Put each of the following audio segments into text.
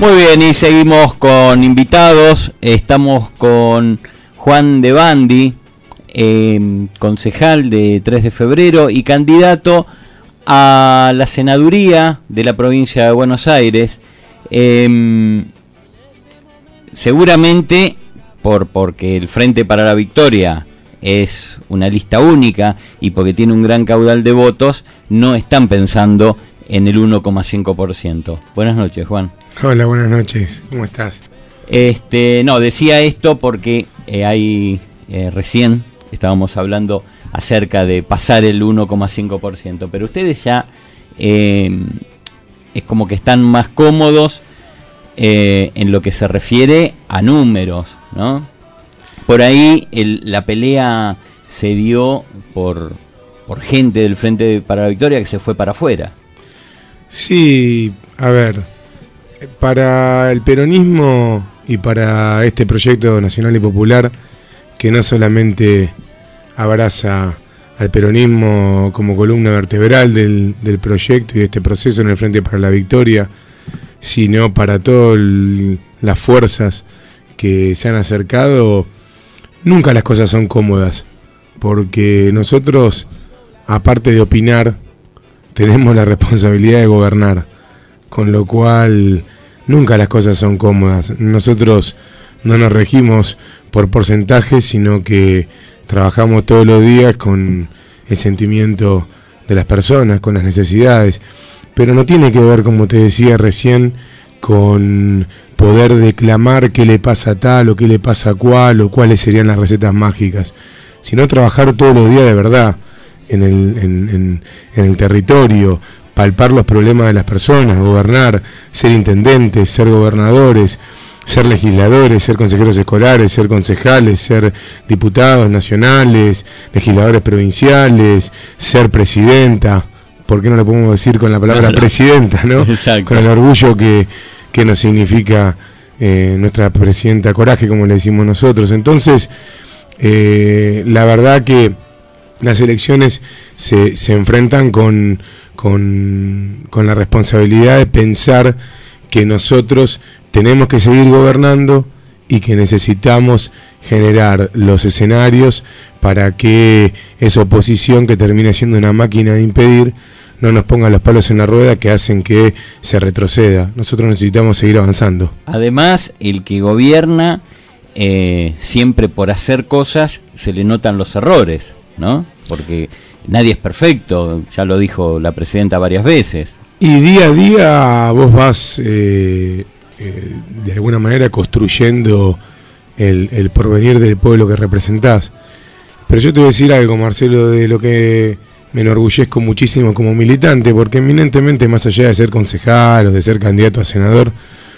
Muy bien, y seguimos con invitados. Estamos con Juan de Bandi, concejal de 3 de febrero y candidato a la senaduría de la provincia de Buenos Aires. Seguramente porque el Frente para la Victoria es una lista única y porque tiene un gran caudal de votos, no están pensando en el 1,5%. Buenas noches, Juan. Hola, buenas noches. ¿Cómo estás? No, decía esto porque recién estábamos hablando acerca de pasar el 1,5%, pero ustedes ya es como que están más cómodos en lo que se refiere a números, ¿no? Por ahí la pelea se dio por gente del Frente para la Victoria que se fue para afuera. Sí, a ver, para el peronismo y para este proyecto nacional y popular, que no solamente abraza al peronismo como columna vertebral del proyecto y de este proceso en el Frente para la Victoria, sino para todas las fuerzas que se han acercado, nunca las cosas son cómodas, porque nosotros, aparte de opinar, tenemos la responsabilidad de gobernar, con lo cual nunca las cosas son cómodas. Nosotros no nos regimos por porcentajes, sino que trabajamos todos los días con el sentimiento de las personas, con las necesidades, pero no tiene que ver, como te decía recién, con poder declamar qué le pasa a tal o qué le pasa a cual o cuáles serían las recetas mágicas, sino trabajar todos los días de verdad en el territorio, palpar los problemas de las personas, gobernar, ser intendentes, ser gobernadores, ser legisladores, ser consejeros escolares, ser concejales, ser diputados nacionales, legisladores provinciales, ser presidenta. ¿Por qué no lo podemos decir con la palabra presidenta, no? Exacto. Con el orgullo que nos significa nuestra presidenta Coraje, como le decimos nosotros. Entonces, la verdad que las elecciones se enfrentan con la responsabilidad de pensar que nosotros tenemos que seguir gobernando y que necesitamos generar los escenarios para que esa oposición, que termina siendo una máquina de impedir, no nos ponga los palos en la rueda que hacen que se retroceda. Nosotros necesitamos seguir avanzando. Además, el que gobierna, siempre por hacer cosas se le notan los errores, ¿no? Porque nadie es perfecto, ya lo dijo la presidenta varias veces. Y día a día vos vas de alguna manera construyendo el porvenir del pueblo que representás. Pero yo te voy a decir algo, Marcelo, de lo que me enorgullezco muchísimo como militante, porque eminentemente, más allá de ser concejal o de ser candidato a senador,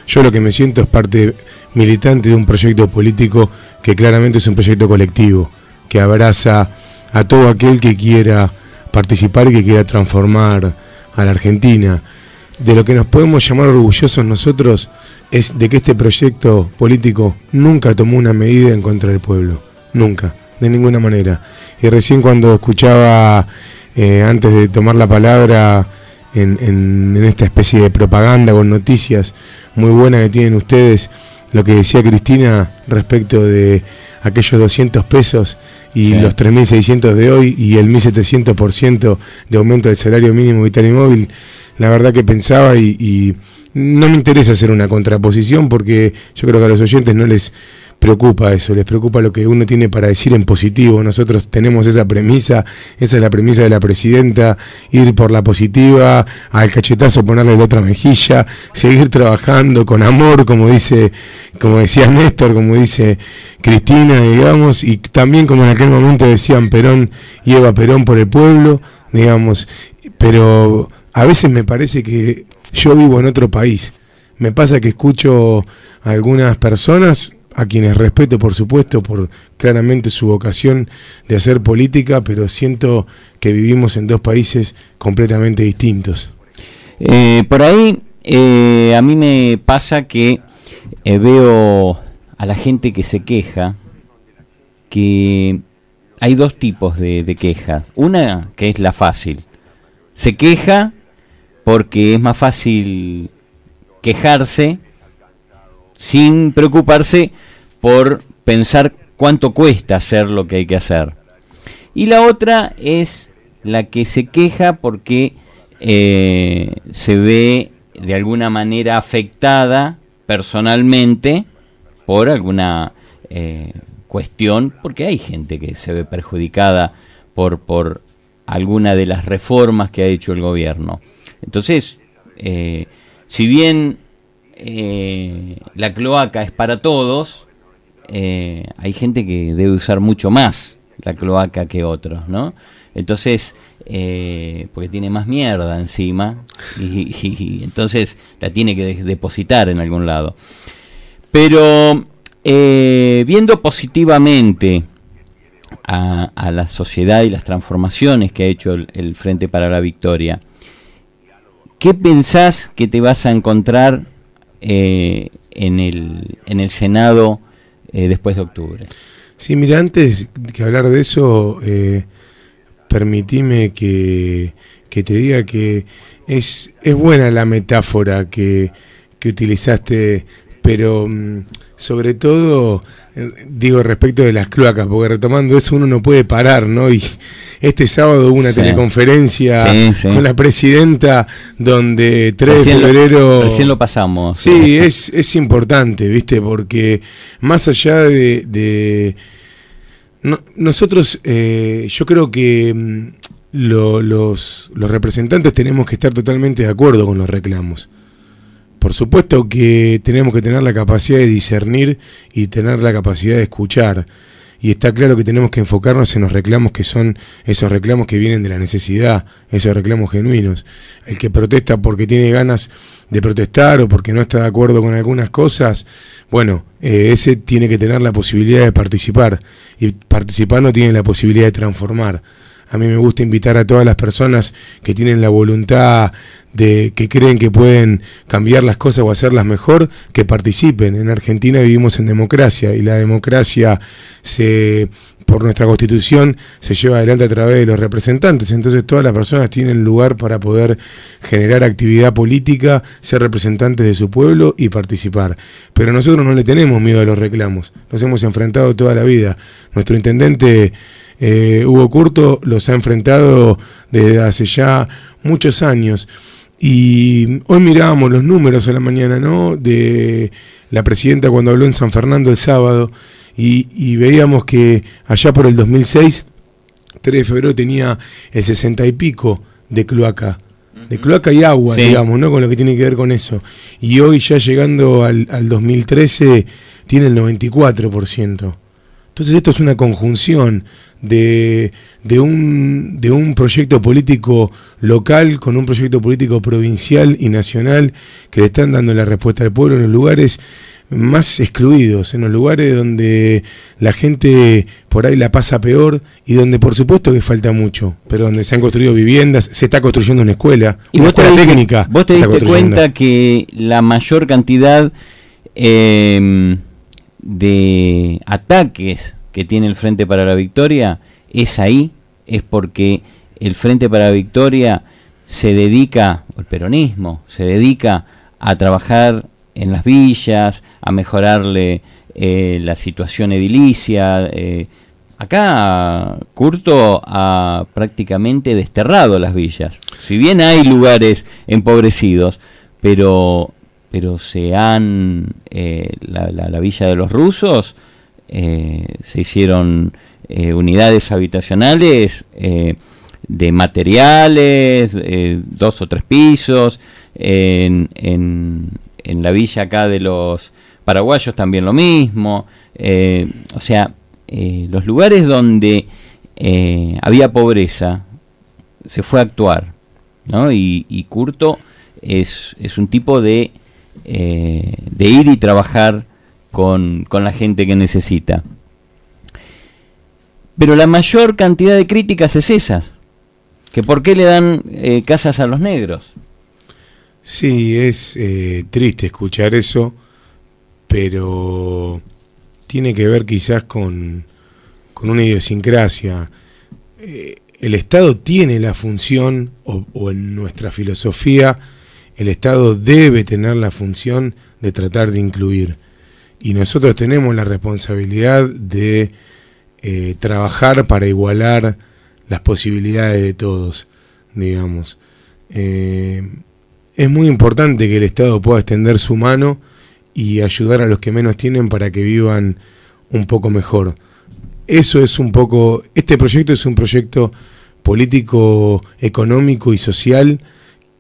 yo lo que me siento es parte militante de un proyecto político que claramente es un proyecto colectivo, que abraza a todo aquel que quiera participar y que quiera transformar a la Argentina. De lo que nos podemos llamar orgullosos nosotros es de que este proyecto político nunca tomó una medida en contra del pueblo, nunca, de ninguna manera. Y recién cuando escuchaba, antes de tomar la palabra, en esta especie de propaganda con noticias muy buena que tienen ustedes, lo que decía Cristina respecto de aquellos 200 pesos y sí, los 3.600 de hoy y el 1.700% de aumento del salario mínimo vital y móvil, la verdad que pensaba y no me interesa hacer una contraposición, porque yo creo que a los oyentes no les preocupa eso, les preocupa lo que uno tiene para decir en positivo. Nosotros tenemos esa premisa, esa es la premisa de la presidenta, ir por la positiva, al cachetazo ponerle la otra mejilla, seguir trabajando con amor, como decía Néstor, como dice Cristina, digamos, y también como en aquel momento decían Perón y Eva Perón por el pueblo, digamos, pero a veces me parece que yo vivo en otro país. Me pasa que escucho a algunas personas, a quienes respeto por supuesto por claramente su vocación de hacer política, pero siento que vivimos en dos países completamente distintos. Por ahí a mí me pasa que veo a la gente que se queja, que hay dos tipos de queja. Una que es la fácil, se queja porque es más fácil quejarse sin preocuparse por pensar cuánto cuesta hacer lo que hay que hacer. Y la otra es la que se queja porque se ve de alguna manera afectada personalmente por alguna cuestión, porque hay gente que se ve perjudicada por alguna de las reformas que ha hecho el gobierno. Entonces, si bien la cloaca es para todos, hay gente que debe usar mucho más la cloaca que otros, ¿no? Entonces, porque tiene más mierda encima y entonces la tiene que depositar en algún lado. Pero viendo positivamente a la sociedad y las transformaciones que ha hecho el Frente para la Victoria, ¿qué pensás que te vas a encontrar en el Senado después de octubre? Sí, mira, antes que hablar de eso, permitime que te diga que es buena la metáfora que utilizaste, pero sobre todo digo respecto de las cloacas, porque retomando eso uno no puede parar, ¿no? Y este sábado hubo una teleconferencia con la presidenta donde 3 de febrero... Recién lo pasamos. Sí, es importante, ¿viste? Porque más allá de nosotros, yo creo que los representantes tenemos que estar totalmente de acuerdo con los reclamos. Por supuesto que tenemos que tener la capacidad de discernir y tener la capacidad de escuchar. Y está claro que tenemos que enfocarnos en los reclamos que son esos reclamos que vienen de la necesidad, esos reclamos genuinos. El que protesta porque tiene ganas de protestar o porque no está de acuerdo con algunas cosas, bueno, ese tiene que tener la posibilidad de participar. Y participando tiene la posibilidad de transformar. A mí me gusta invitar a todas las personas que tienen la voluntad que creen que pueden cambiar las cosas o hacerlas mejor, que participen. En Argentina vivimos en democracia y la democracia por nuestra Constitución se lleva adelante a través de los representantes. Entonces todas las personas tienen lugar para poder generar actividad política, ser representantes de su pueblo y participar. Pero nosotros no le tenemos miedo a los reclamos. Nos hemos enfrentado toda la vida. Nuestro intendente Hugo Curto los ha enfrentado desde hace ya muchos años. Y hoy mirábamos los números a la mañana, ¿no?, de la presidenta cuando habló en San Fernando el sábado, y veíamos que allá por el 2006, 3 de febrero tenía el 60 y pico de cloaca y agua, digamos, ¿no?, con lo que tiene que ver con eso. Y hoy ya llegando al 2013 tiene el 94%. Entonces esto es una conjunción de un proyecto político local con un proyecto político provincial y nacional que le están dando la respuesta al pueblo en los lugares más excluidos, en los lugares donde la gente por ahí la pasa peor y donde por supuesto que falta mucho, pero donde se han construido viviendas, se está construyendo una escuela, una escuela técnica. ¿Vos te diste cuenta que la mayor cantidad de ataques que tiene el Frente para la Victoria es ahí? Es porque el Frente para la Victoria se dedica, o el peronismo, se dedica a trabajar en las villas, a mejorarle la situación edilicia. Acá Curto ha prácticamente desterrado las villas. Si bien hay lugares empobrecidos, pero se han... la villa de los rusos... se hicieron unidades habitacionales de materiales, 2 o 3 pisos. En la villa acá de los paraguayos también lo mismo. O sea, los lugares donde había pobreza se fue a actuar, ¿no? Y Curto es un tipo de ir y trabajar con la gente que necesita. Pero la mayor cantidad de críticas es esa, que por qué le dan casas a los negros. Sí, es triste escuchar eso, pero tiene que ver quizás con una idiosincrasia. El Estado tiene la función, o en nuestra filosofía, el Estado debe tener la función de tratar de incluir. y nosotros tenemos la responsabilidad de trabajar para igualar las posibilidades de todos, digamos. Es muy importante que el Estado pueda extender su mano y ayudar a los que menos tienen para que vivan un poco mejor. Eso es un poco, este proyecto es un proyecto político, económico y social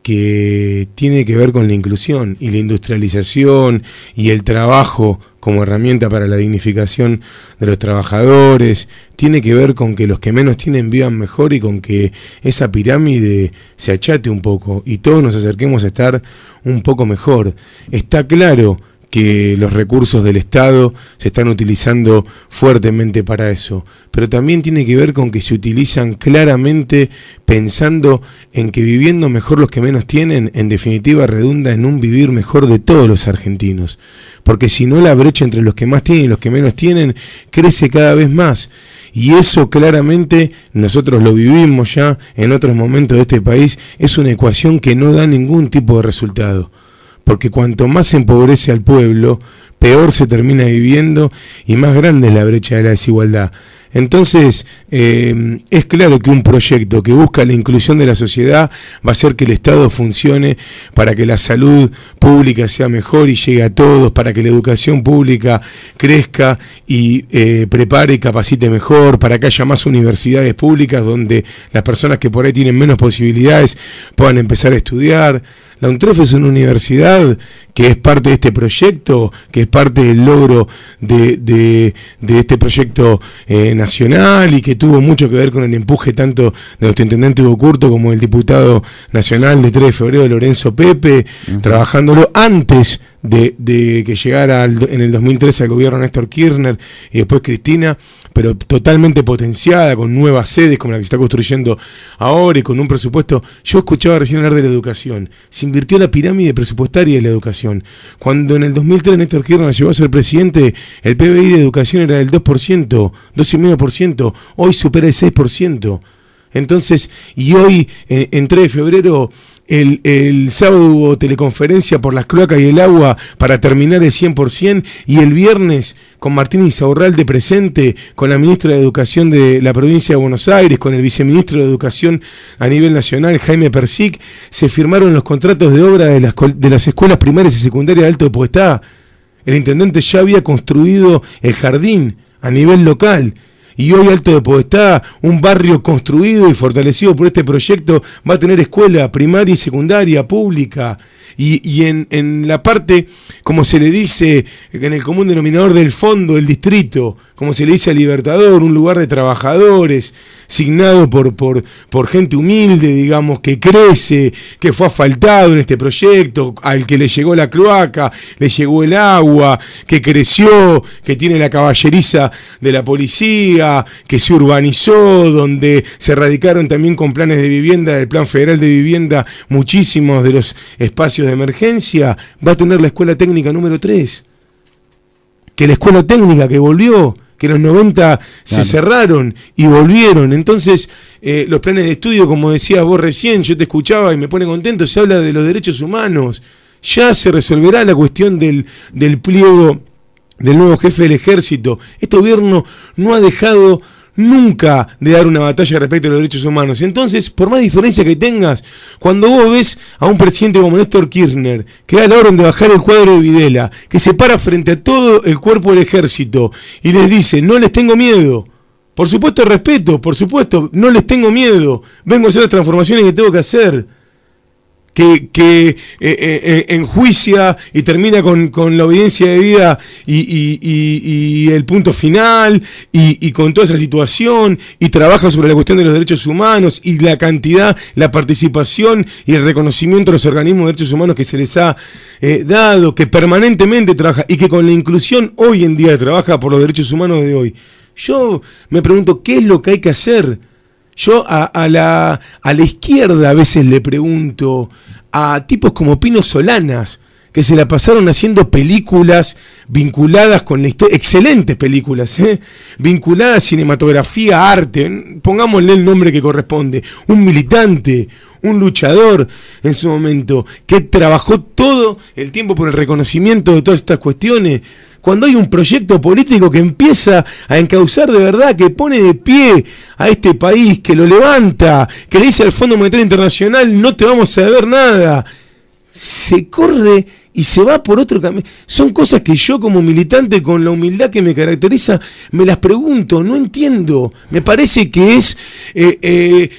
que tiene que ver con la inclusión y la industrialización y el trabajo como herramienta para la dignificación de los trabajadores. Tiene que ver con que los que menos tienen vivan mejor y con que esa pirámide se achate un poco y todos nos acerquemos a estar un poco mejor. Está claro que los recursos del Estado se están utilizando fuertemente para eso, pero también tiene que ver con que se utilizan claramente pensando en que viviendo mejor los que menos tienen, en definitiva redunda en un vivir mejor de todos los argentinos, porque si no la brecha entre los que más tienen y los que menos tienen crece cada vez más. Y eso claramente nosotros lo vivimos ya en otros momentos de este país, es una ecuación que no da ningún tipo de resultado. Porque cuanto más se empobrece al pueblo, peor se termina viviendo y más grande es la brecha de la desigualdad. Entonces, es claro que un proyecto que busca la inclusión de la sociedad va a hacer que el Estado funcione para que la salud pública sea mejor y llegue a todos, para que la educación pública crezca y prepare y capacite mejor, para que haya más universidades públicas donde las personas que por ahí tienen menos posibilidades puedan empezar a estudiar. La UNTREF es una universidad que es parte de este proyecto, que es parte del logro de este proyecto nacional y que tuvo mucho que ver con el empuje tanto de nuestro intendente Hugo Curto como del diputado nacional de 3 de febrero, Lorenzo Pepe, trabajándolo antes de que llegara en el 2013 al gobierno Néstor Kirchner y después Cristina, pero totalmente potenciada, con nuevas sedes como la que se está construyendo ahora y con un presupuesto. Yo escuchaba recién hablar de la educación. Se invirtió la pirámide presupuestaria de la educación. Cuando en el 2003 Néstor Kirchner llegó a ser presidente, el PBI de educación era del 2%, 2,5%, hoy supera el 6%. Entonces, y hoy, en 3 de febrero, el sábado hubo teleconferencia por las cloacas y el agua para terminar el 100%, y el viernes, con Martín Insaurralde presente, con la ministra de Educación de la provincia de Buenos Aires, con el viceministro de Educación a nivel nacional, Jaime Persic, se firmaron los contratos de obra de las escuelas primarias y secundarias de Alto de Podestá. El intendente ya había construido el jardín a nivel local. Y hoy Alto de Podestá, un barrio construido y fortalecido por este proyecto, va a tener escuela primaria y secundaria pública. Y en la parte, como se le dice, en el común denominador del fondo, el distrito, como se le dice a Libertador, un lugar de trabajadores, signado por gente humilde, digamos, que crece, que fue asfaltado en este proyecto, al que le llegó la cloaca, le llegó el agua, que creció, que tiene la caballeriza de la policía, que se urbanizó, donde se radicaron también con planes de vivienda, del Plan Federal de Vivienda, muchísimos de los espacios de emergencia. Va a tener la escuela técnica número 3, que la escuela técnica que volvió, que en los 90 se cerraron y volvieron. Entonces, los planes de estudio, como decías vos recién, yo te escuchaba y me pone contento, se habla de los derechos humanos. Ya se resolverá la cuestión del pliego del nuevo jefe del ejército. Este gobierno no ha dejado nunca de dar una batalla respecto a los derechos humanos. Entonces, por más diferencia que tengas, cuando vos ves a un presidente como Néstor Kirchner, que da la orden de bajar el cuadro de Videla, que se para frente a todo el cuerpo del ejército y les dice, no les tengo miedo, por supuesto respeto, por supuesto, no les tengo miedo, vengo a hacer las transformaciones que tengo que hacer, que enjuicia y termina con la obediencia debida y el punto final y con toda esa situación, y trabaja sobre la cuestión de los derechos humanos y la cantidad, la participación y el reconocimiento a los organismos de derechos humanos que se les ha dado, que permanentemente trabaja y que con la inclusión hoy en día trabaja por los derechos humanos de hoy. Yo me pregunto, ¿qué es lo que hay que hacer? Yo a la izquierda a veces le pregunto a tipos como Pino Solanas, que se la pasaron haciendo películas vinculadas con la historia, excelentes películas, vinculadas a cinematografía, arte, pongámosle el nombre que corresponde, un militante, un luchador en su momento, que trabajó todo el tiempo por el reconocimiento de todas estas cuestiones. cuando hay un proyecto político que empieza a encauzar de verdad, que pone de pie a este país, que lo levanta, que le dice al Fondo Monetario Internacional, no te vamos a deber nada, se corre y se va por otro camino. Son cosas que yo como militante, con la humildad que me caracteriza, me las pregunto, no entiendo. Me parece que es,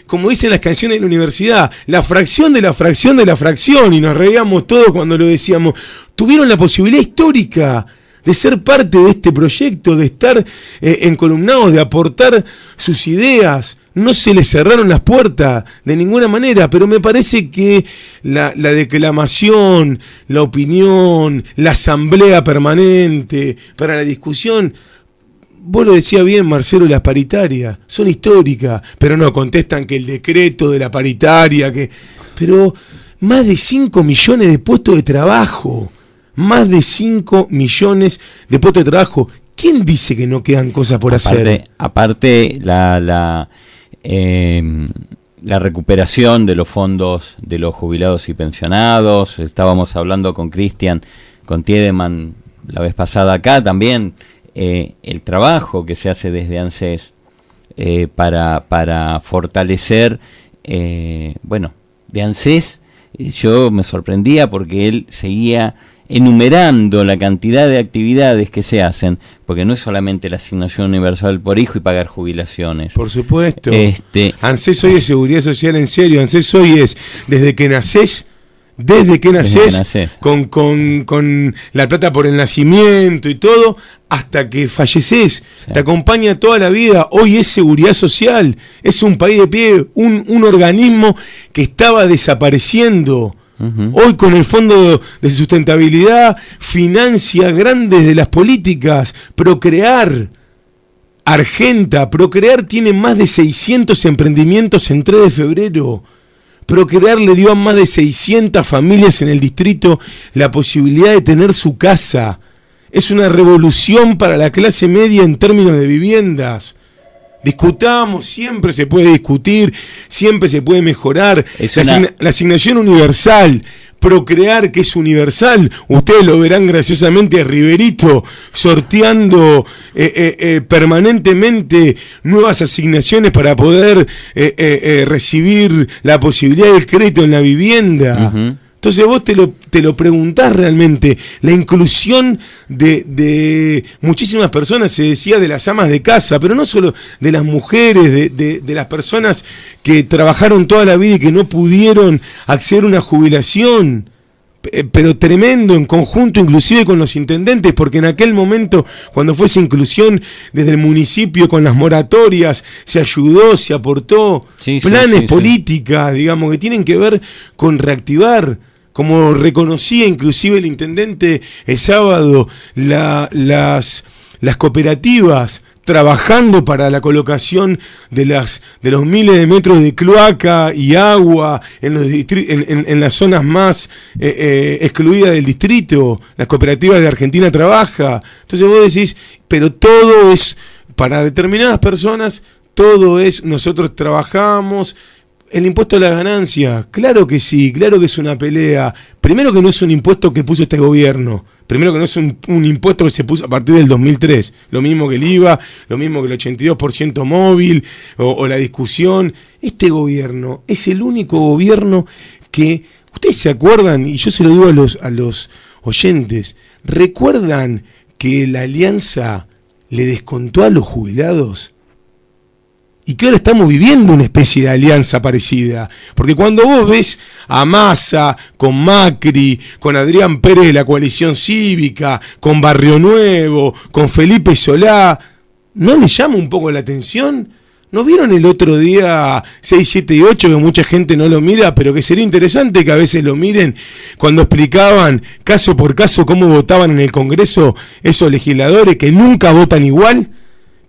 como dicen las canciones de la universidad, la fracción de la fracción de la fracción, y nos reíamos todos cuando lo decíamos. Tuvieron la posibilidad histórica de ser parte de este proyecto, de estar encolumnados, de aportar sus ideas. No se les cerraron las puertas de ninguna manera, pero me parece que la declamación, la opinión, la asamblea permanente para la discusión, vos lo decías bien, Marcelo, las paritarias son históricas, pero no contestan que el decreto de la paritaria, pero más de 5 millones de puestos de trabajo, más de 5 millones de puestos de trabajo. ¿Quién dice que no quedan cosas por hacer? Aparte, la recuperación de los fondos de los jubilados y pensionados. Estábamos hablando con Cristian, con Tiedemann la vez pasada acá también, el trabajo que se hace desde ANSES para fortalecer, de ANSES. Yo me sorprendía porque él seguía enumerando la cantidad de actividades que se hacen, porque no es solamente la asignación universal por hijo y pagar jubilaciones. Por supuesto. ANSES hoy es seguridad social en serio. ANSES hoy es desde que nacés, con la plata por el nacimiento y todo, hasta que falleces. Sí. Te acompaña toda la vida. Hoy es seguridad social. Es un país de pie, un organismo que estaba desapareciendo. Uh-huh. Hoy con el Fondo de Sustentabilidad financia grandes de las políticas. Procrear, Argenta, Procrear tiene más de 600 emprendimientos en 3 de febrero. Procrear le dio a más de 600 familias en el distrito la posibilidad de tener su casa. Es una revolución para la clase media en términos de viviendas. Discutamos, siempre se puede discutir, siempre se puede mejorar. La asignación universal, Procrear, que es universal, ustedes lo verán graciosamente a Riverito sorteando permanentemente nuevas asignaciones para poder recibir la posibilidad del crédito en la vivienda. Uh-huh. Entonces vos te lo preguntás realmente. La inclusión de muchísimas personas, se decía de las amas de casa, pero no solo de las mujeres, de las personas que trabajaron toda la vida y que no pudieron acceder a una jubilación. Pero tremendo, en conjunto inclusive con los intendentes, porque en aquel momento, cuando fue esa inclusión desde el municipio con las moratorias, se ayudó, se aportó planes políticas, digamos, que tienen que ver con reactivar, como reconocía inclusive el intendente el sábado, las cooperativas trabajando para la colocación de los miles de metros de cloaca y agua en las zonas más excluidas del distrito. Las cooperativas de Argentina trabaja. Entonces vos decís, pero todo es para determinadas personas, todo es nosotros trabajamos. El impuesto a la ganancia, claro que sí, claro que es una pelea. Primero que no es un impuesto que puso este gobierno. Primero que no es un impuesto que se puso a partir del 2003. Lo mismo que el IVA, lo mismo que el 82% móvil o la discusión. Este gobierno es el único gobierno que... Ustedes se acuerdan, y yo se lo digo a los oyentes, ¿recuerdan que la Alianza le descontó a los jubilados? Y que ahora estamos viviendo una especie de alianza parecida. Porque cuando vos ves a Massa, con Macri, con Adrián Pérez de la Coalición Cívica, con Barrio Nuevo, con Felipe Solá, ¿no les llama un poco la atención? ¿No vieron el otro día 6, 7 y 8 que mucha gente no lo mira, pero que sería interesante que a veces lo miren, cuando explicaban caso por caso cómo votaban en el Congreso esos legisladores que nunca votan igual?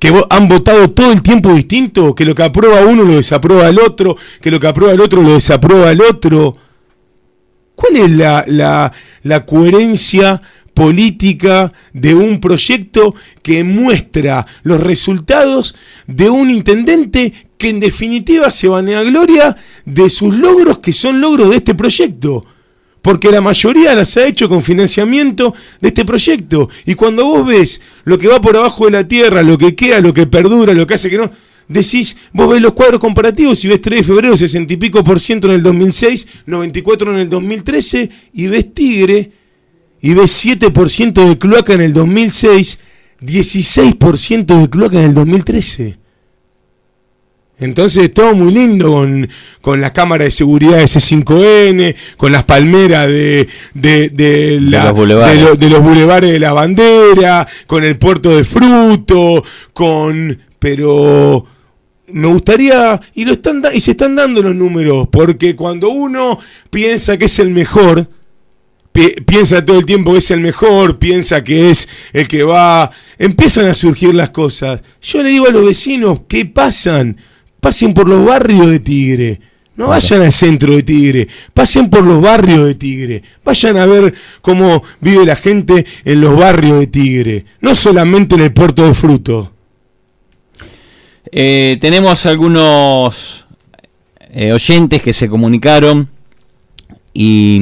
Que han votado todo el tiempo distinto, que lo que aprueba uno lo desaprueba el otro, que lo que aprueba el otro lo desaprueba el otro. ¿Cuál es la coherencia política de un proyecto que muestra los resultados de un intendente que en definitiva se vanagloria de sus logros, que son logros de este proyecto? porque la mayoría las ha hecho con financiamiento de este proyecto. Y cuando vos ves lo que va por abajo de la tierra, lo que queda, lo que perdura, lo que hace que no... Decís, vos ves los cuadros comparativos y ves 3 de febrero, 60 y pico % en el 2006, 94 en el 2013, y ves Tigre, y ves 7% de cloaca en el 2006, 16% de cloaca en el 2013. Entonces todo muy lindo con la cámara de seguridad de C5N, con las palmeras de los bulevares de la bandera, con el puerto de Fruto, pero me gustaría, y se están dando los números, porque cuando uno piensa que es el mejor, piensa todo el tiempo que es el mejor, piensa que es el que va, empiezan a surgir las cosas. Yo le digo a los vecinos que pasen por los barrios de Tigre. No vayan al centro de Tigre, pasen por los barrios de Tigre, vayan a ver cómo vive la gente en los barrios de Tigre, no solamente en el puerto de Fruto. Tenemos algunos oyentes que se comunicaron y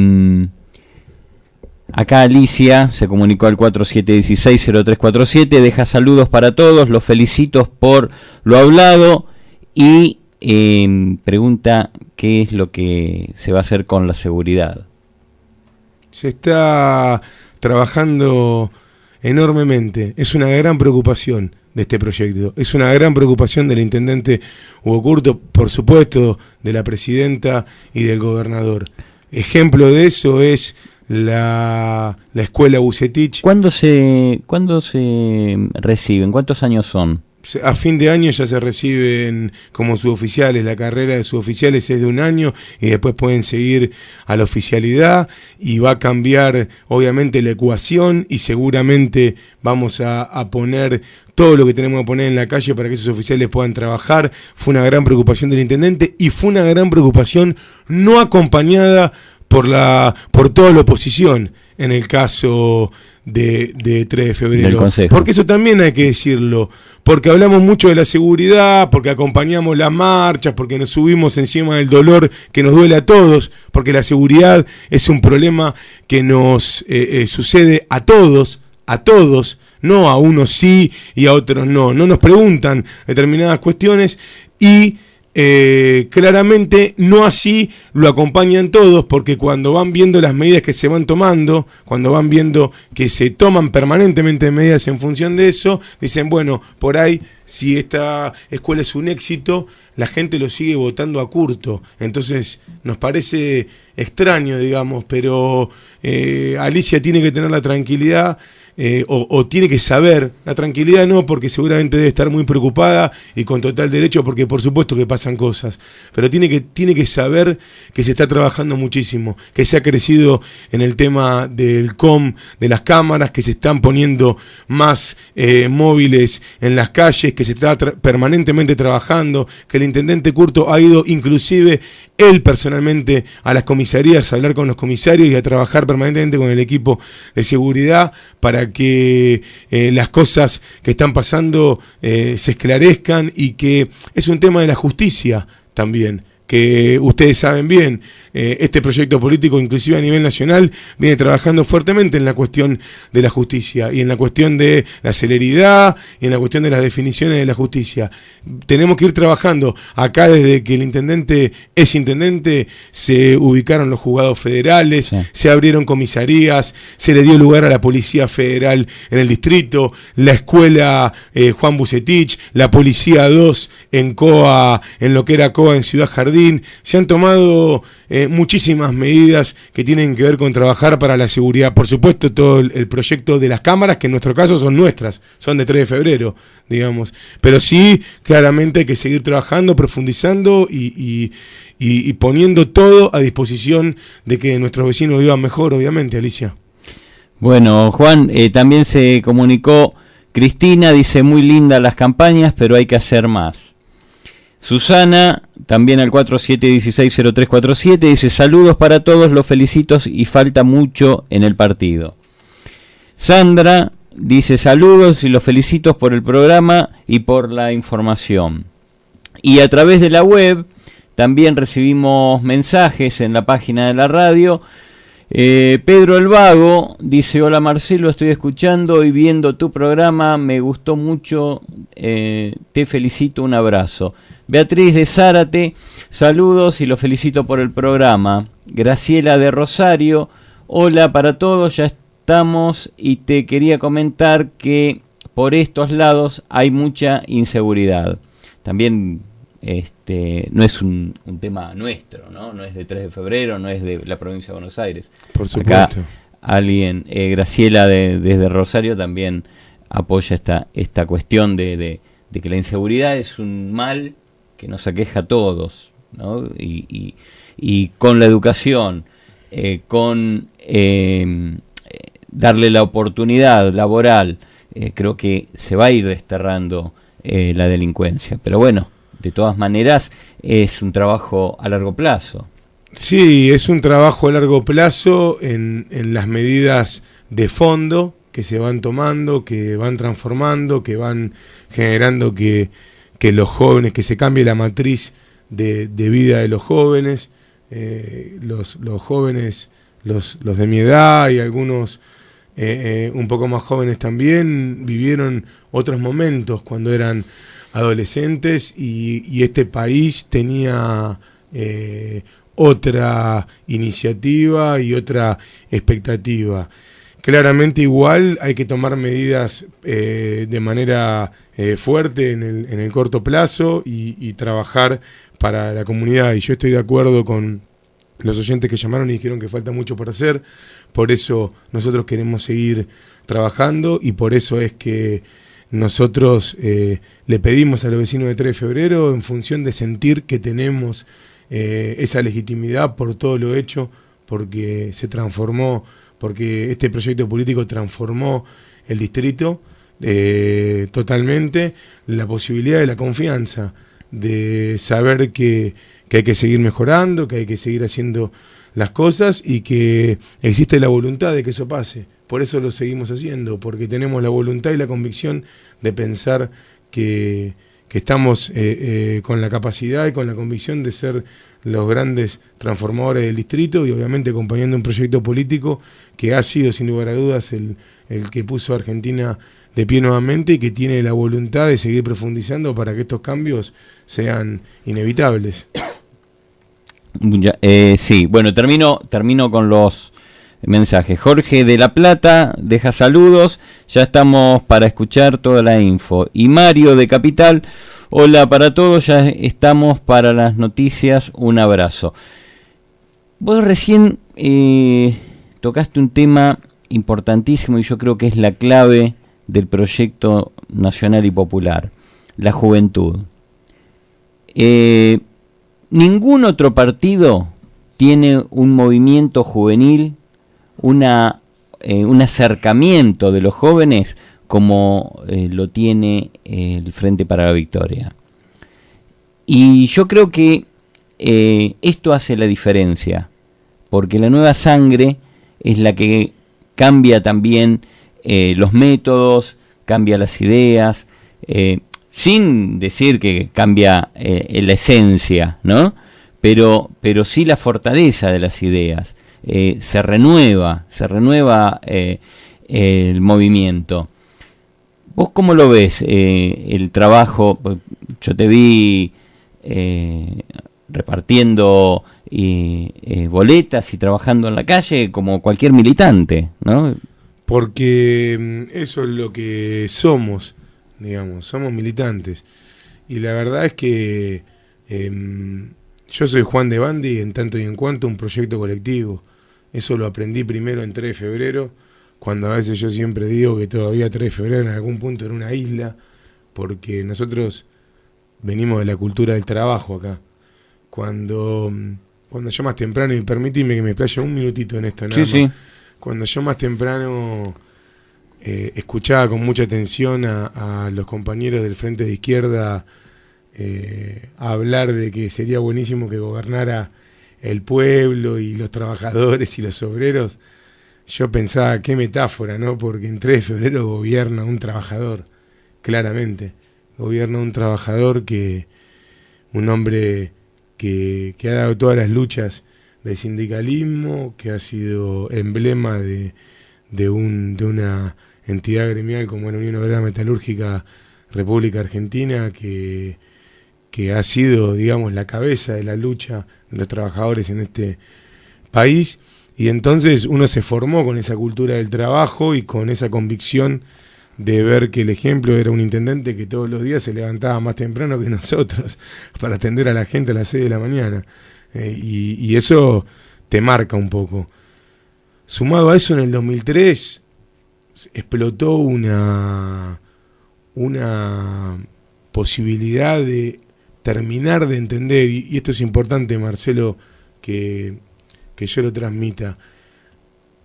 acá Alicia se comunicó al 4716-0347, deja saludos para todos, los felicito por lo hablado y pregunta qué es lo que se va a hacer con la seguridad. Se está trabajando enormemente, es una gran preocupación de este proyecto, es una gran preocupación del intendente Hugo Curto, por supuesto de la presidenta y del gobernador. Ejemplo de eso es la escuela Bucetich. ¿Cuándo se reciben? ¿Cuántos años son? A fin de año ya se reciben como suboficiales, la carrera de suboficiales es de 1 año y después pueden seguir a la oficialidad y va a cambiar obviamente la ecuación y seguramente vamos a poner todo lo que tenemos que poner en la calle para que esos oficiales puedan trabajar. Fue una gran preocupación del intendente y fue una gran preocupación no acompañada por toda la oposición en el caso de 3 de febrero. Porque eso también hay que decirlo, porque hablamos mucho de la seguridad, porque acompañamos las marchas, porque nos subimos encima del dolor que nos duele a todos, porque la seguridad es un problema que nos sucede a todos, no a unos sí y a otros no nos preguntan determinadas cuestiones y claramente no así lo acompañan todos, porque cuando van viendo las medidas que se van tomando, cuando van viendo que se toman permanentemente medidas en función de eso, dicen, bueno, por ahí si esta escuela es un éxito, la gente lo sigue votando a Curto. Entonces nos parece extraño, digamos, pero Alicia tiene que tener la tranquilidad o tiene que saber, la tranquilidad no, porque seguramente debe estar muy preocupada y con total derecho, porque por supuesto que pasan cosas, pero tiene que saber que se está trabajando muchísimo, que se ha crecido en el tema del COM, de las cámaras, que se están poniendo más móviles en las calles, que se está permanentemente trabajando, que el intendente Curto ha ido inclusive él personalmente a las comisarías a hablar con los comisarios y a trabajar permanentemente con el equipo de seguridad para que las cosas que están pasando se esclarezcan, y que es un tema de la justicia también, que ustedes saben bien, este proyecto político, inclusive a nivel nacional, viene trabajando fuertemente en la cuestión de la justicia y en la cuestión de la celeridad y en la cuestión de las definiciones de la justicia. Tenemos que ir trabajando. Acá, desde que el intendente es intendente, se ubicaron los juzgados federales, sí, se abrieron comisarías, se le dio lugar a la Policía Federal en el distrito, la escuela Juan Bucetich, la Policía 2 en COA, en lo que era COA en Ciudad Jardín. Se han tomado muchísimas medidas que tienen que ver con trabajar para la seguridad. Por supuesto, todo el proyecto de las cámaras, que en nuestro caso son nuestras, son de 3 de febrero, digamos. Pero sí, claramente hay que seguir trabajando, profundizando y poniendo todo a disposición de que nuestros vecinos vivan mejor, obviamente, Alicia. Bueno, Juan, también se comunicó Cristina, dice, muy lindas las campañas, pero hay que hacer más. Susana, también al 47160347, dice, saludos para todos, los felicito y falta mucho en el partido. Sandra dice, saludos y los felicito por el programa y por la información. Y a través de la web también recibimos mensajes en la página de la radio. Pedro el Vago dice: hola Marcelo, estoy escuchando y viendo tu programa, me gustó mucho, te felicito, un abrazo. Beatriz de Zárate, saludos y lo felicito por el programa. Graciela de Rosario, hola para todos, ya estamos y te quería comentar que por estos lados hay mucha inseguridad. También no es un tema nuestro, ¿no? No es de 3 de febrero, no es de la provincia de Buenos Aires. Por supuesto. Acá alguien, Graciela desde Rosario también apoya esta cuestión de que la inseguridad es un mal que nos aqueja a todos, ¿no? Y con la educación, con darle la oportunidad laboral, creo que se va a ir desterrando la delincuencia. Pero bueno, de todas maneras, es un trabajo a largo plazo. Sí, es un trabajo a largo plazo en las medidas de fondo que se van tomando, que van transformando, que van generando que los jóvenes, que se cambie la matriz de vida de los jóvenes. Los jóvenes, los de mi edad y algunos un poco más jóvenes también, vivieron otros momentos cuando eran adolescentes y este país tenía otra iniciativa y otra expectativa. Claramente igual hay que tomar medidas de manera fuerte en el corto plazo y trabajar para la comunidad. Y yo estoy de acuerdo con los oyentes que llamaron y dijeron que falta mucho por hacer. Por eso nosotros queremos seguir trabajando y por eso es que nosotros le pedimos a los vecinos de 3 de febrero, en función de sentir que tenemos esa legitimidad por todo lo hecho, porque se transformó, porque este proyecto político transformó el distrito totalmente, la posibilidad de la confianza, de saber que hay que seguir mejorando, que hay que seguir haciendo las cosas y que existe la voluntad de que eso pase. Por eso lo seguimos haciendo, porque tenemos la voluntad y la convicción de pensar que estamos con la capacidad y con la convicción de ser los grandes transformadores del distrito y obviamente acompañando un proyecto político que ha sido sin lugar a dudas el que puso a Argentina de pie nuevamente y que tiene la voluntad de seguir profundizando para que estos cambios sean inevitables. Sí, bueno, termino con los mensajes. Jorge de La Plata deja saludos, ya estamos para escuchar toda la info. Y Mario de Capital, hola para todos, ya estamos para las noticias, un abrazo. Vos recién tocaste un tema importantísimo y yo creo que es la clave del proyecto nacional y popular, la juventud. Ningún otro partido tiene un movimiento juvenil, un acercamiento de los jóvenes como lo tiene el Frente para la Victoria. Y yo creo que esto hace la diferencia, porque la nueva sangre es la que cambia también los métodos, cambia las ideas, sin decir que cambia la esencia, ¿no? Pero sí la fortaleza de las ideas. Se renueva el movimiento. ¿Vos cómo lo ves el trabajo? Yo te vi repartiendo boletas y trabajando en la calle como cualquier militante, ¿no? Porque eso es lo que somos, digamos, somos militantes. Y la verdad es que yo soy Juan de Bandi en tanto y en cuanto un proyecto colectivo. Eso lo aprendí primero en 3 de febrero, cuando a veces yo siempre digo que todavía 3 de febrero en algún punto era una isla, porque nosotros venimos de la cultura del trabajo acá. Cuando yo más temprano, y permíteme que me explaye un minutito en esto, nada más. Sí. Cuando yo más temprano escuchaba con mucha atención a los compañeros del Frente de Izquierda hablar de que sería buenísimo que gobernara el pueblo y los trabajadores y los obreros, yo pensaba, qué metáfora, ¿no? Porque en 3 de febrero gobierna un trabajador, claramente. Gobierna un trabajador un hombre que ha dado todas las luchas de sindicalismo, que ha sido emblema de una entidad gremial como la Unión Obrera Metalúrgica República Argentina, que ha sido, digamos, la cabeza de la lucha de los trabajadores en este país. Y entonces uno se formó con esa cultura del trabajo y con esa convicción de ver que el ejemplo era un intendente que todos los días se levantaba más temprano que nosotros para atender a la gente a las 6 de la mañana. Y eso te marca un poco. Sumado a eso, en el 2003 explotó una posibilidad de terminar de entender, y esto es importante, Marcelo, que yo lo transmita,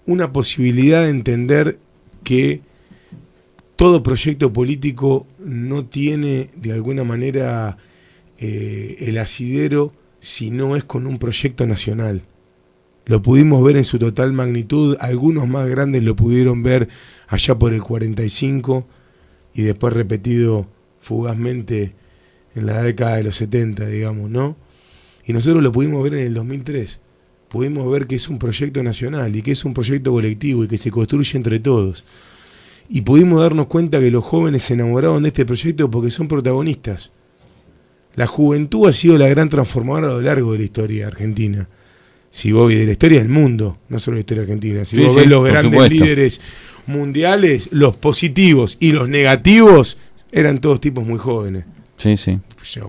una posibilidad de entender que todo proyecto político no tiene de alguna manera el asidero si no es con un proyecto nacional. Lo pudimos ver en su total magnitud, algunos más grandes lo pudieron ver allá por el 45 y después repetido fugazmente en la década de los 70, digamos, ¿no? Y nosotros lo pudimos ver en el 2003. Pudimos ver que es un proyecto nacional y que es un proyecto colectivo y que se construye entre todos. Y pudimos darnos cuenta que los jóvenes se enamoraron de este proyecto porque son protagonistas. La juventud ha sido la gran transformadora a lo largo de la historia argentina. Si vos ves de la historia del mundo, no solo de la historia argentina, si vos ves los grandes líderes mundiales, los positivos y los negativos, eran todos tipos muy jóvenes. Sí, sí.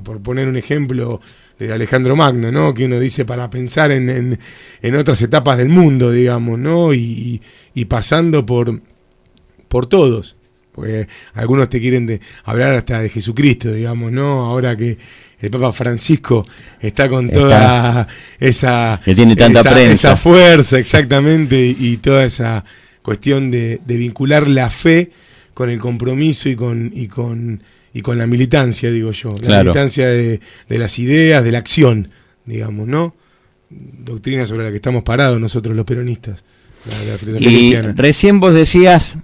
Por poner un ejemplo de Alejandro Magno, ¿no? Que uno dice para pensar en otras etapas del mundo, digamos, ¿no? Y pasando por todos. Porque algunos te quieren hablar hasta de Jesucristo, digamos, ¿no? Ahora que el Papa Francisco está con toda esa... Que tiene tanta prensa. Esa fuerza, exactamente, y toda esa cuestión de vincular la fe con el compromiso y con la militancia, digo yo. La militancia de las ideas, de la acción, digamos, ¿no? Doctrina sobre la que estamos parados nosotros los peronistas. La filosofía cristiana. Recién vos decías...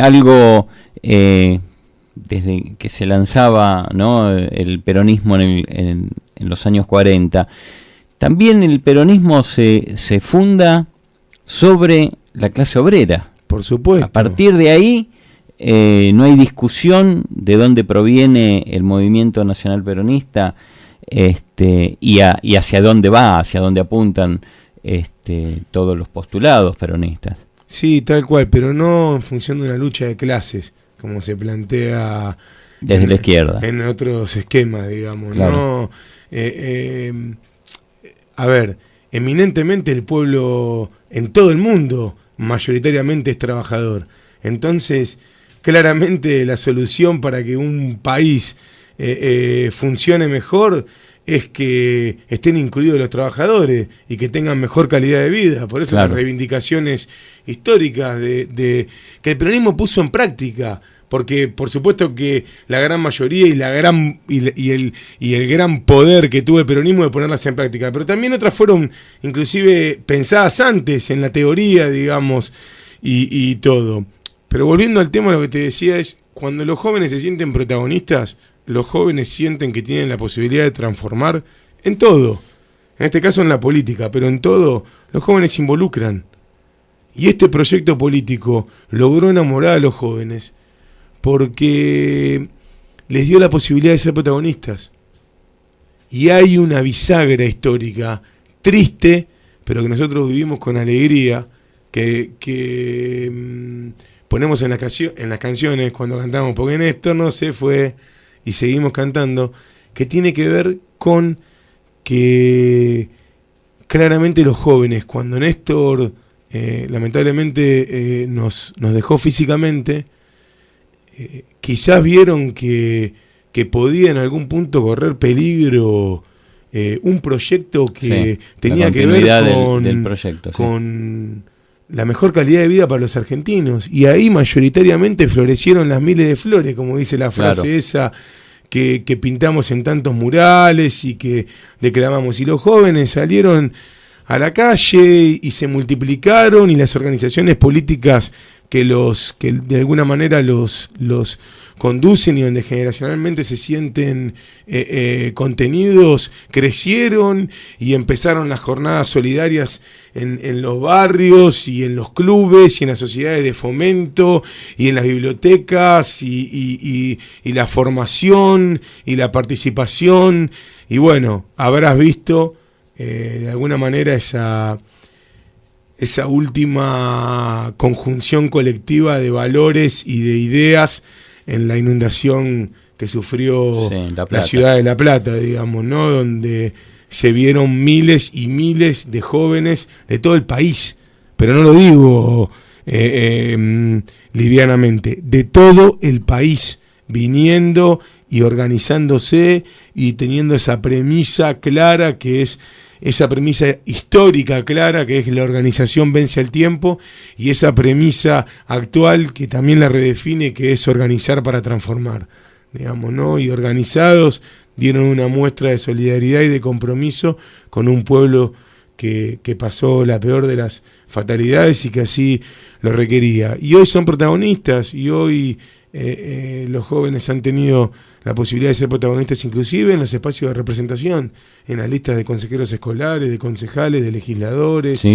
algo desde que se lanzaba, ¿no?, el peronismo en los años 40, también el peronismo se funda sobre la clase obrera. Por supuesto. A partir de ahí no hay discusión de dónde proviene el movimiento nacional peronista y hacia dónde va, hacia dónde apuntan todos los postulados peronistas. Sí, tal cual, pero no en función de una lucha de clases, como se plantea desde la izquierda. En otros esquemas, digamos. Claro. No, a ver, eminentemente el pueblo en todo el mundo mayoritariamente es trabajador. Entonces, claramente la solución para que un país funcione mejor es que estén incluidos los trabajadores y que tengan mejor calidad de vida. Por eso claro. Las reivindicaciones históricas de que el peronismo puso en práctica, porque por supuesto que la gran mayoría y el gran poder que tuvo el peronismo de ponerlas en práctica, pero también otras fueron inclusive pensadas antes en la teoría, digamos, y todo. Pero volviendo al tema, lo que te decía es, cuando los jóvenes se sienten protagonistas, los jóvenes sienten que tienen la posibilidad de transformar en todo. En este caso en la política, pero en todo los jóvenes se involucran. Y este proyecto político logró enamorar a los jóvenes porque les dio la posibilidad de ser protagonistas. Y hay una bisagra histórica triste, pero que nosotros vivimos con alegría, que ponemos en las canciones cuando cantamos, porque Néstor no se fue y seguimos cantando, que tiene que ver con que claramente los jóvenes, cuando Néstor lamentablemente nos dejó físicamente, quizás vieron que podía en algún punto correr peligro un proyecto que tenía que ver del proyecto, con la mejor calidad de vida para los argentinos, y ahí mayoritariamente florecieron las miles de flores, como dice la frase claro. Esa que pintamos en tantos murales y que declamamos, y los jóvenes salieron a la calle y se multiplicaron, y las organizaciones políticas que de alguna manera los conducen y donde generacionalmente se sienten contenidos, crecieron y empezaron las jornadas solidarias en los barrios y en los clubes y en las sociedades de fomento y en las bibliotecas y la formación y la participación. Y bueno, habrás visto de alguna manera esa última conjunción colectiva de valores y de ideas en la inundación que sufrió la ciudad de La Plata, digamos, ¿no? Donde se vieron miles y miles de jóvenes de todo el país, pero no lo digo livianamente, de todo el país, viniendo y organizándose y teniendo esa premisa clara que es esa premisa histórica clara que es la organización vence al tiempo y esa premisa actual que también la redefine que es organizar para transformar, digamos, ¿no? Y organizados dieron una muestra de solidaridad y de compromiso con un pueblo que pasó la peor de las fatalidades y que así lo requería. Y hoy son protagonistas y hoy los jóvenes han tenido la posibilidad de ser protagonistas inclusive en los espacios de representación, en las listas de consejeros escolares, de concejales, de legisladores,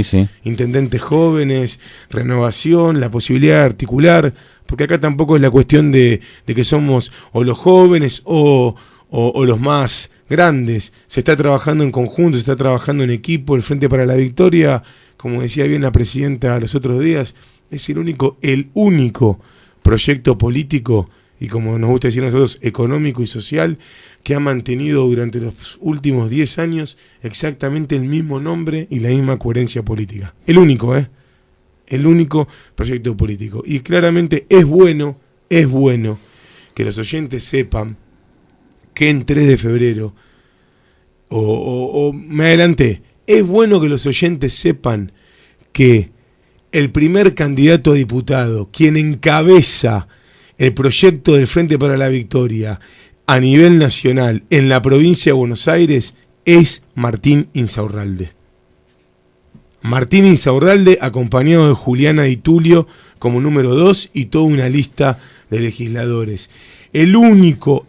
intendentes jóvenes, renovación, la posibilidad de articular, porque acá tampoco es la cuestión de que somos o los jóvenes o los más grandes, se está trabajando en conjunto, se está trabajando en equipo. El Frente para la Victoria, como decía bien la presidenta los otros días, es el único proyecto político y, como nos gusta decir nosotros, económico y social, que ha mantenido durante los últimos 10 años exactamente el mismo nombre y la misma coherencia política. El único proyecto político. Y claramente es bueno que los oyentes sepan que en 3 de febrero, o me adelanté, es bueno que los oyentes sepan que el primer candidato a diputado, quien encabeza el proyecto del Frente para la Victoria a nivel nacional en la provincia de Buenos Aires, es Martín Insaurralde. Martín Insaurralde, acompañado de Juliana Di Tulio como número 2 y toda una lista de legisladores. El único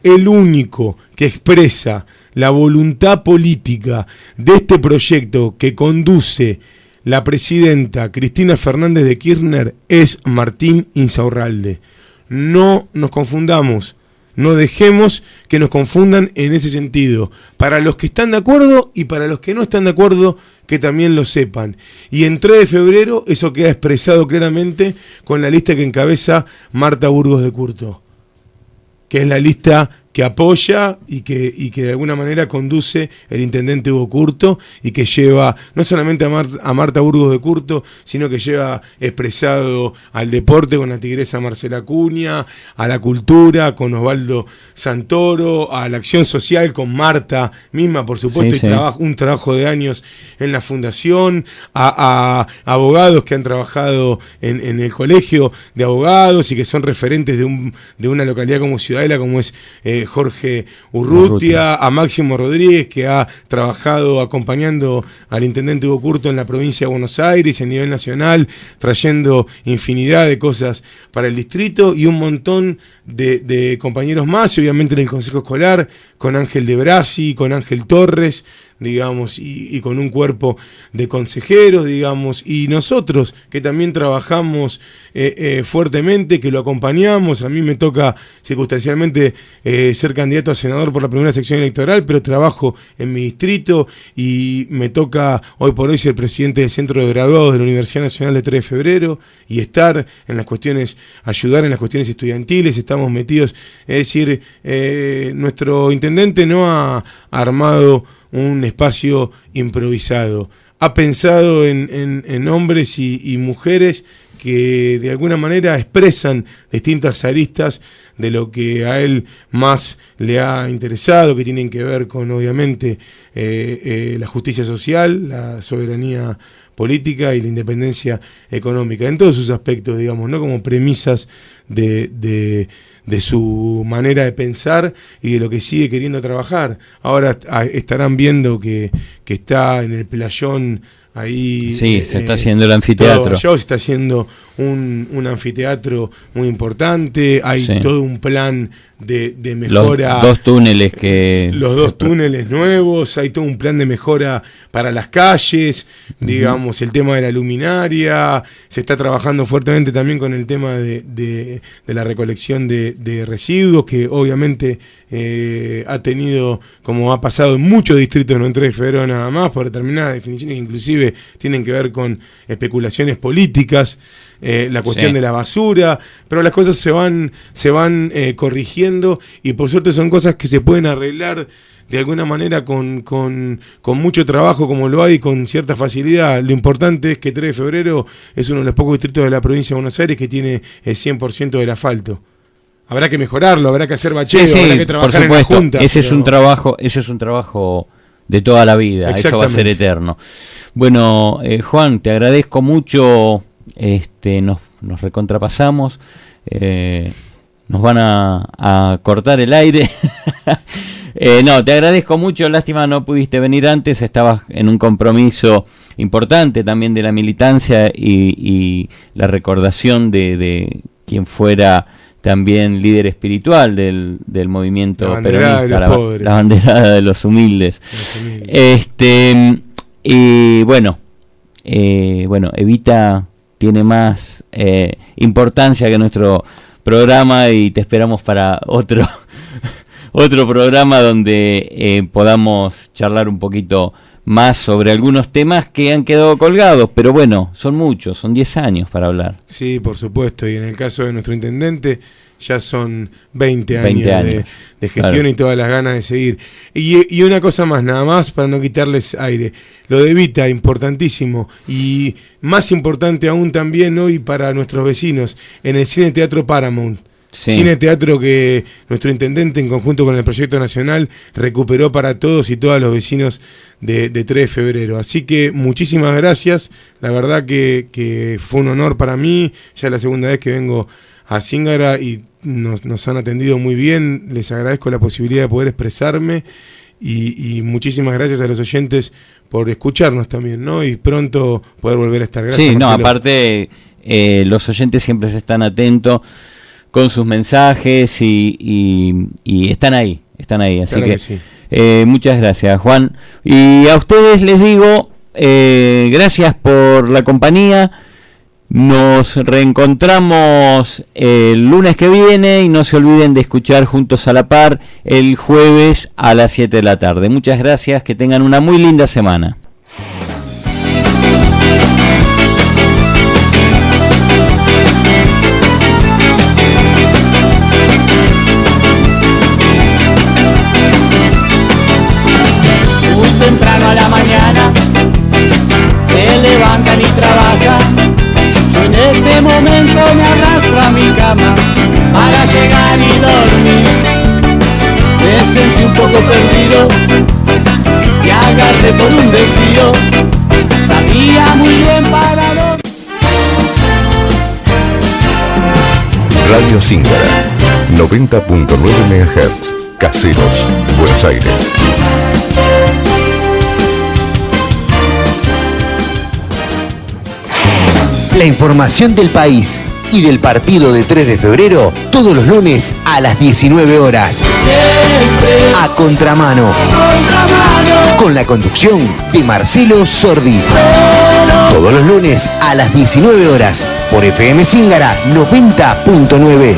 que expresa la voluntad política de este proyecto que conduce la presidenta Cristina Fernández de Kirchner es Martín Insaurralde. No nos confundamos, no dejemos que nos confundan en ese sentido. Para los que están de acuerdo y para los que no están de acuerdo, que también lo sepan. Y en 3 de febrero eso queda expresado claramente con la lista que encabeza Marta Burgos de Curto, que es la lista que apoya y que de alguna manera conduce el intendente Hugo Curto y que lleva no solamente a Marta Burgos de Curto, sino que lleva expresado al deporte con la tigresa Marcela Acuña, a la cultura con Osvaldo Santoro, a la acción social con Marta misma, por supuesto, un trabajo de años en la fundación, a abogados que han trabajado en el colegio de abogados y que son referentes de una localidad como Ciudadela, como es Jorge Urrutia, a Máximo Rodríguez, que ha trabajado acompañando al intendente Hugo Curto en la provincia de Buenos Aires, a nivel nacional, trayendo infinidad de cosas para el distrito, y un montón de compañeros más, y obviamente en el Consejo Escolar, con Ángel de Brasi, con Ángel Torres, digamos, y con un cuerpo de consejeros, digamos, y nosotros que también trabajamos fuertemente, que lo acompañamos. A mí me toca circunstancialmente ser candidato a senador por la primera sección electoral, pero trabajo en mi distrito y me toca hoy por hoy ser presidente del Centro de Graduados de la Universidad Nacional de 3 de Febrero y estar en las cuestiones, ayudar en las cuestiones estudiantiles, estamos metidos, es decir, nuestro intendente no ha armado un espacio improvisado, ha pensado en hombres y mujeres que de alguna manera expresan distintas aristas de lo que a él más le ha interesado, que tienen que ver con, obviamente, la justicia social, la soberanía política y la independencia económica, en todos sus aspectos, digamos, ¿no? Como premisas de su manera de pensar y de lo que sigue queriendo trabajar. Ahora estarán viendo que está en el playón ahí. Sí, se está haciendo el anfiteatro. Se está haciendo un anfiteatro muy importante. Hay todo un plan de mejora. Los dos túneles los dos túneles nuevos. Hay todo un plan de mejora para las calles. Digamos, el tema de la luminaria. Se está trabajando fuertemente también con el tema de la recolección de residuos, que obviamente ha tenido, como ha pasado en muchos distritos, no en 3 de febrero nada más, por determinadas definiciones que inclusive tienen que ver con especulaciones políticas, la cuestión de la basura, pero las cosas se van corrigiendo, y por suerte son cosas que se pueden arreglar de alguna manera con mucho trabajo, como lo hay, con cierta facilidad. Lo importante es que 3 de febrero es uno de los pocos distritos de la provincia de Buenos Aires que tiene el 100% del asfalto. Habrá que mejorarlo, habrá que hacer bacheo, habrá que trabajar en la junta. Ese es un trabajo de toda la vida, eso va a ser eterno. Bueno, Juan, te agradezco mucho, nos recontrapasamos, nos van a cortar el aire. No, te agradezco mucho, lástima no pudiste venir antes, estabas en un compromiso importante también de la militancia y la recordación de quien fuera también líder espiritual del movimiento peronista, la banderada de los humildes. Y bueno, Evita tiene más importancia que nuestro programa, y te esperamos para otro programa donde podamos charlar un poquito más sobre algunos temas que han quedado colgados, pero bueno, son muchos, son 10 años para hablar. Sí, por supuesto, y en el caso de nuestro intendente ya son 20 años de gestión, claro, y todas las ganas de seguir. Y una cosa más, nada más, para no quitarles aire, lo de Evita, importantísimo, y más importante aún también hoy para nuestros vecinos, en el Cine Teatro Paramount. Sí. Cine Teatro que nuestro intendente, en conjunto con el Proyecto Nacional, recuperó para todos y todas los vecinos de 3 de febrero. Así que muchísimas gracias, la verdad que fue un honor para mí, ya es la segunda vez que vengo a Zingara y nos han atendido muy bien, les agradezco la posibilidad de poder expresarme, y muchísimas gracias a los oyentes por escucharnos también, ¿no? Y pronto poder volver a estar. Gracias, sí, Marcelo. No, aparte los oyentes siempre están atentos con sus mensajes y están ahí, así claro que sí. Muchas gracias, Juan, y a ustedes les digo gracias por la compañía. Nos reencontramos el lunes que viene, y no se olviden de escuchar Juntos a la Par el jueves a las 7 de la tarde. Muchas gracias, que tengan una muy linda semana. Temprano a la mañana se levantan y trabajan. Yo en ese momento me arrastro a mi cama para llegar y dormir. Me sentí un poco perdido y agarré por un desvío. Sabía muy bien para dónde. Radio Zingara, 90.9 MHz, Caseros, Buenos Aires. La información del país y del partido de 3 de febrero todos los lunes a las 19 horas. Siempre a Contramano. Con la conducción de Marcelo Sordi. Todos los lunes a las 19 horas por FM Zingara 90.9.